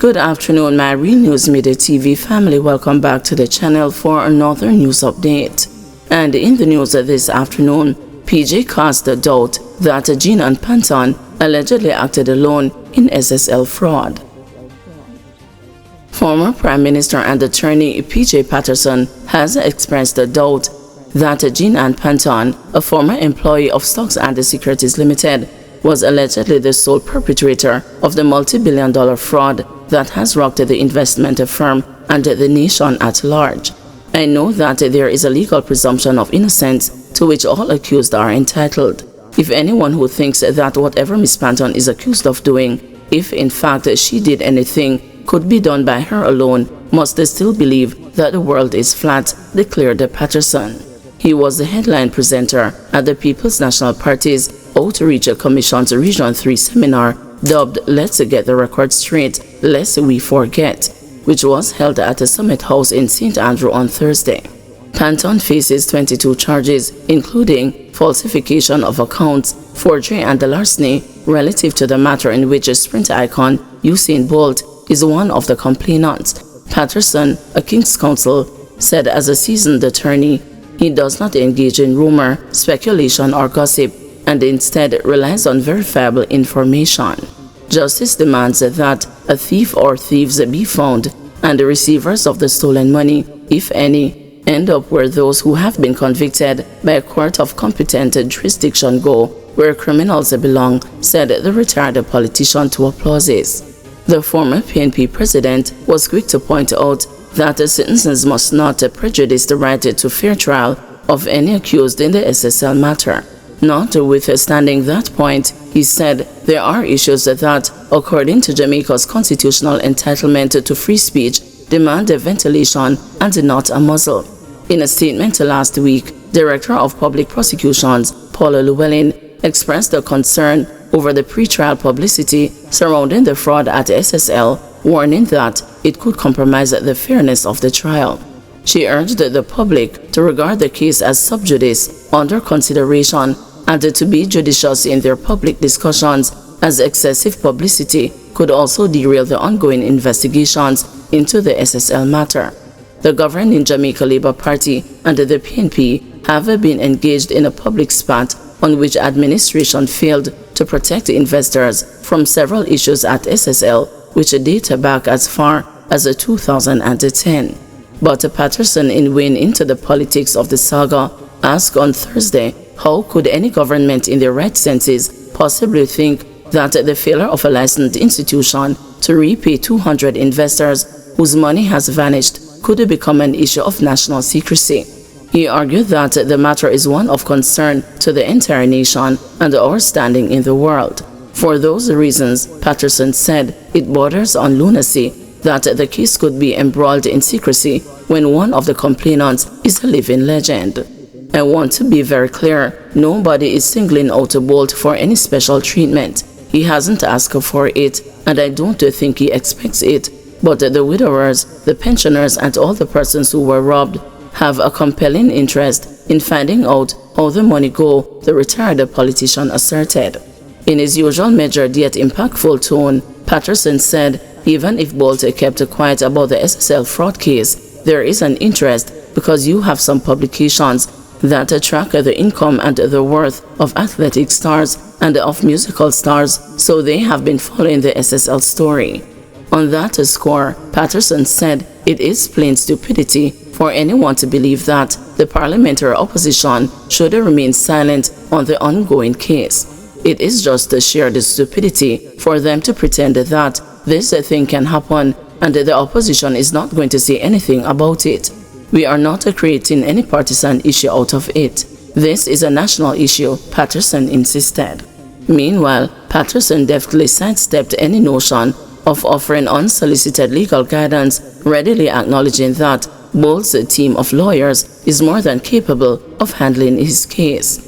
Good afternoon, my Real News Midday TV family. Welcome back to the channel for another news update. And in the news this afternoon, PJ cast a doubt that Jean and Panton allegedly acted alone in SSL fraud. Former Prime Minister and attorney PJ Patterson has expressed a doubt that Jean and Panton, a former employee of Stocks and Securities Limited, was allegedly the sole perpetrator of the multi-billion-dollar fraud that has rocked the investment firm and the nation at large. I know that there is a legal presumption of innocence to which all accused are entitled. If anyone who thinks that whatever Miss Panton is accused of doing, if in fact she did anything, could be done by her alone, must still believe that the world is flat, declared Patterson. He was the headline presenter at the People's National Party's Outreach Commission's Region 3 seminar dubbed Let's Get the Record Straight, Lest We Forget, which was held at the Summit House in St. Andrew on Thursday. Panton faces 22 charges, including falsification of accounts, forgery and larceny relative to the matter in which sprint icon Usain Bolt is one of the complainants. Patterson, a King's Counsel, said as a seasoned attorney, he does not engage in rumor, speculation or gossip, and instead relies on verifiable information. Justice demands that a thief or thieves be found, and the receivers of the stolen money, if any, end up where those who have been convicted by a court of competent jurisdiction go, where criminals belong, said the retired politician to applauses. The former PNP president was quick to point out that the sentences must not prejudice the right to fair trial of any accused in the SSL matter. Notwithstanding that point, he said there are issues that, according to Jamaica's constitutional entitlement to free speech, demand a ventilation and not a muzzle. In a statement last week, Director of Public Prosecutions, Paula Llewellyn, expressed a concern over the pre-trial publicity surrounding the fraud at SSL, warning that it could compromise the fairness of the trial. She urged the public to regard the case as sub judice, under consideration, and to be judicious in their public discussions, as excessive publicity could also derail the ongoing investigations into the SSL matter. The governing Jamaica Labour Party and the PNP have been engaged in a public spat on which administration failed to protect investors from several issues at SSL, which date back as far as 2010. But Patterson, in weighing into the politics of the saga, asked on Thursday, how could any government in their right senses possibly think that the failure of a licensed institution to repay 200 investors whose money has vanished could become an issue of national secrecy? He argued that the matter is one of concern to the entire nation and our standing in the world. For those reasons, Patterson said, it borders on lunacy that the case could be embroiled in secrecy when one of the complainants is a living legend. I want to be very clear, nobody is singling out Bolt for any special treatment. He hasn't asked for it, and I don't think he expects it. But the widowers, the pensioners, and all the persons who were robbed have a compelling interest in finding out how the money go, the retired politician asserted. In his usual measured yet impactful tone, Patterson said, even if Bolt kept quiet about the SSL fraud case, there is an interest because you have some publications that track the income and the worth of athletic stars and of musical stars, so they have been following the SSL story. On that score, Patterson said it is plain stupidity for anyone to believe that the parliamentary opposition should remain silent on the ongoing case. It is just a sheer stupidity for them to pretend that this thing can happen and the opposition is not going to say anything about it. We are not creating any partisan issue out of it. This is a national issue, Patterson insisted. Meanwhile, Patterson deftly sidestepped any notion of offering unsolicited legal guidance, readily acknowledging that Bolt's team of lawyers is more than capable of handling his case.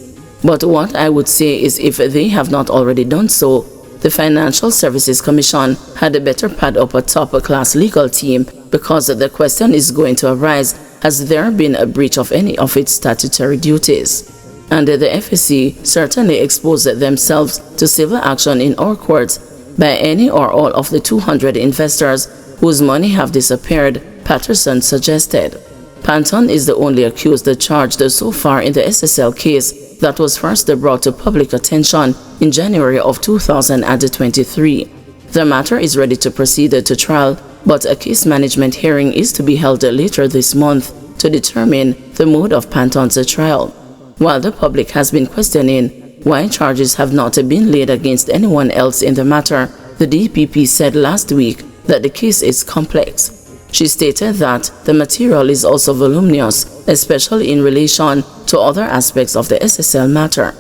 But what I would say is, if they have not already done so, the Financial Services Commission had better pad up a top-class legal team, because the question is going to arise, has there been a breach of any of its statutory duties? And the FSC certainly exposed themselves to civil action in our courts by any or all of the 200 investors whose money have disappeared, Patterson suggested. Panton is the only accused charged so far in the SSL case that was first brought to public attention in January of 2023. The matter is ready to proceed to trial, but a case management hearing is to be held later this month to determine the mode of Panton's trial. While the public has been questioning why charges have not been laid against anyone else in the matter, the DPP said last week that the case is complex. She stated that the material is also voluminous, especially in relation to other aspects of the SSL matter.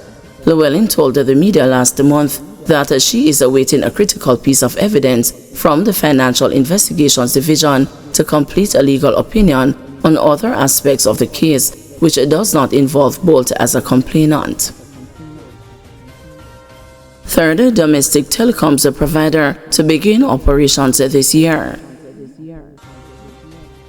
Llewellyn told the media last month that she is awaiting a critical piece of evidence from the Financial Investigations Division to complete a legal opinion on other aspects of the case, which does not involve Bolt as a complainant. Third domestic telecoms provider to begin operations this year.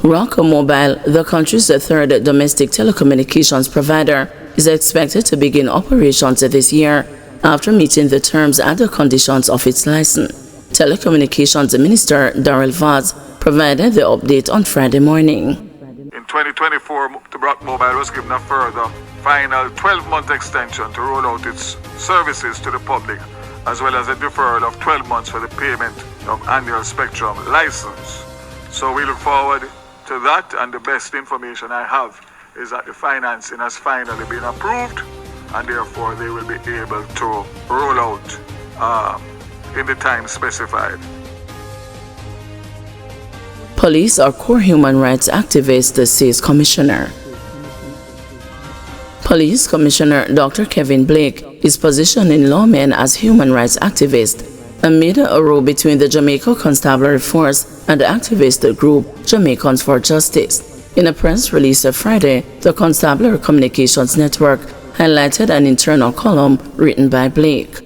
Rock Mobile, the country's third domestic telecommunications provider, is expected to begin operations this year after meeting the terms and the conditions of its license. Telecommunications Minister Darrell Vaz provided the update on Friday morning. In 2024, the Rock Mobile was given a further final 12-month extension to roll out its services to the public, as well as a deferral of 12 months for the payment of annual spectrum license. So we look forward to that, and the best information I have is that the financing has finally been approved, and therefore they will be able to roll out in the time specified. Police are core human rights activists, says Commissioner. Police Commissioner Dr. Kevin Blake is positioning lawmen as human rights activists amid a row between the Jamaica Constabulary Force and the activist group Jamaicans for Justice. In a press release Friday, the Constabulary Communications Network highlighted an internal column written by Blake.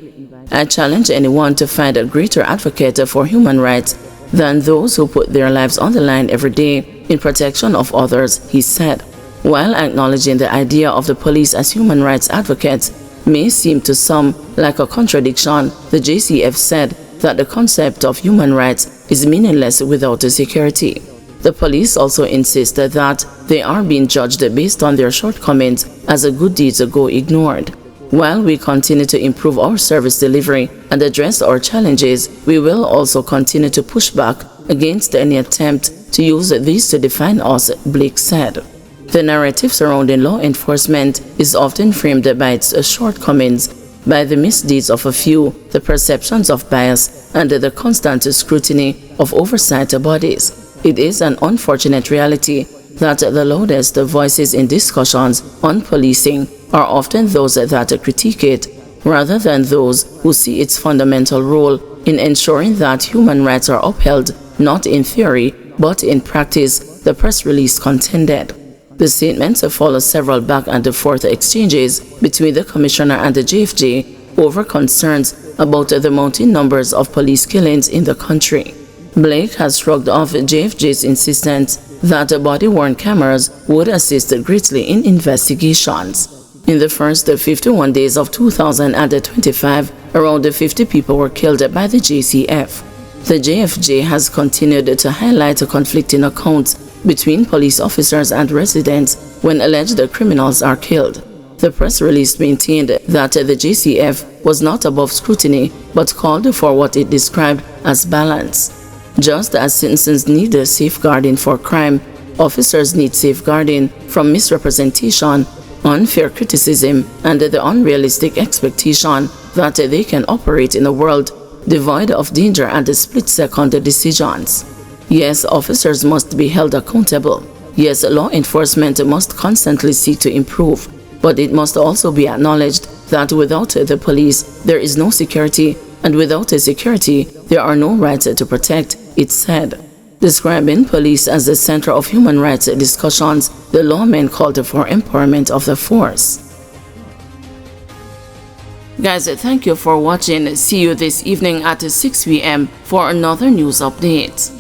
I challenge anyone to find a greater advocate for human rights than those who put their lives on the line every day in protection of others, he said. While acknowledging the idea of the police as human rights advocates may seem to some like a contradiction, the JCF said that the concept of human rights is meaningless without security. The police also insisted that they are being judged based on their shortcomings as good deeds go ignored. While we continue to improve our service delivery and address our challenges, we will also continue to push back against any attempt to use these to define us, Blake said. The narrative surrounding law enforcement is often framed by its shortcomings, by the misdeeds of a few, the perceptions of bias, and the constant scrutiny of oversight bodies. It is an unfortunate reality that the loudest voices in discussions on policing are often those that critique it, rather than those who see its fundamental role in ensuring that human rights are upheld, not in theory, but in practice, the press release contended. The statements follow several back and forth exchanges between the Commissioner and the JFJ over concerns about the mounting numbers of police killings in the country. Blake has shrugged off JFJ's insistence that body-worn cameras would assist greatly in investigations. In the first 51 days of 2025, around 50 people were killed by the JCF. The JFJ has continued to highlight conflicting accounts between police officers and residents when alleged criminals are killed. The press release maintained that the JCF was not above scrutiny but called for what it described as balance. Just as citizens need safeguarding for crime, officers need safeguarding from misrepresentation, unfair criticism, and the unrealistic expectation that they can operate in a world devoid of danger and split-second decisions. Yes, officers must be held accountable. Yes, law enforcement must constantly seek to improve, but it must also be acknowledged that without the police, there is no security, and without security, there are no rights to protect, it said. Describing police as the center of human rights discussions, the lawmen called for empowerment of the force. Guys, thank you for watching. See you this evening at 6 p.m. for another news update.